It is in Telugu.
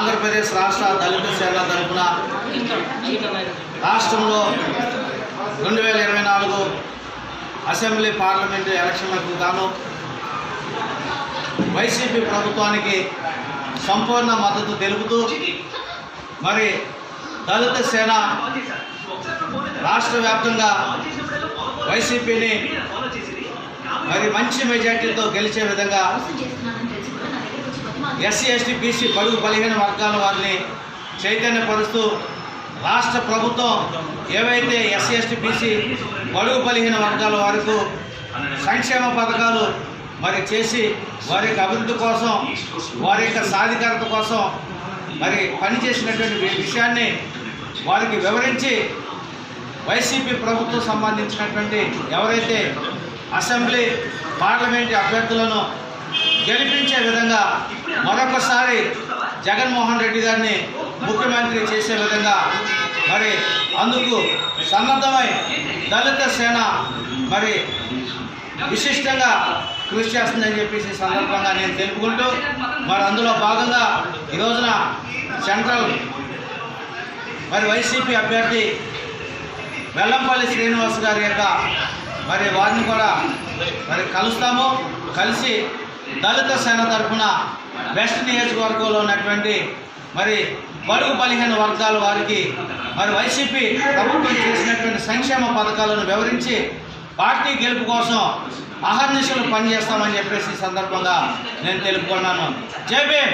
ఆంధ్రప్రదేశ్ రాష్ట్ర దళిత సేన తరఫున రాష్ట్రంలో 2024 అసెంబ్లీ పార్లమెంటు ఎలక్షన్లకు గాను వైసీపీ ప్రభుత్వానికి సంపూర్ణ మద్దతు తెలుపుతూ మరి దళిత సేన రాష్ట్ర వ్యాప్తంగా వైసీపీని మరి మంచి మెజార్టీతో గెలిచే విధంగా ఎస్సీ ఎస్టీ బీసీ బడుగు బలహీన వర్గాల వారిని చైతన్యపరుస్తూ రాష్ట్ర ప్రభుత్వం ఏవైతే ఎస్సీ ఎస్టీ బీసీ బడుగు బలహీన వర్గాల వారికి సంక్షేమ పథకాలు మరి చేసి వారి యొక్క అభివృద్ధి కోసం వారి యొక్క సాధికారత కోసం మరి పనిచేసినటువంటి విషయాన్ని వారికి వివరించి వైసీపీ ప్రభుత్వం సంబంధించినటువంటి ఎవరైతే అసెంబ్లీ పార్లమెంటు అభ్యర్థులను గెలిపించే విధంగా మరొకసారి జగన్మోహన్ రెడ్డి గారిని ముఖ్యమంత్రి చేసే విధంగా మరి అందుకు సన్నద్ధమై దళిత సేన మరి విశిష్టంగా కృషి చేస్తుందని చెప్పేసి సందర్భంగా నేను తెలుపుకుంటూ మరి అందులో భాగంగా ఈ రోజున సెంట్రల్ మరి వైసీపీ అభ్యర్థి వెల్లంపల్లి శ్రీనివాస్ గారి యొక్క మరి వారిని కూడా మరి కలుస్తాము. కలిసి దళిత సేన తరఫున వెస్ట్ నియోజకవర్గంలో ఉన్నటువంటి మరి బడుగు బలహీన వర్గాల వారికి మరి వైసీపీ ప్రభుత్వం చేసినటువంటి సంక్షేమ పథకాలను వివరించి పార్టీ గెలుపు కోసం అహర్నిశలు పనిచేస్తామని చెప్పేసి సందర్భంగా నేను తెలుపుకున్నాను. జై భీమ్.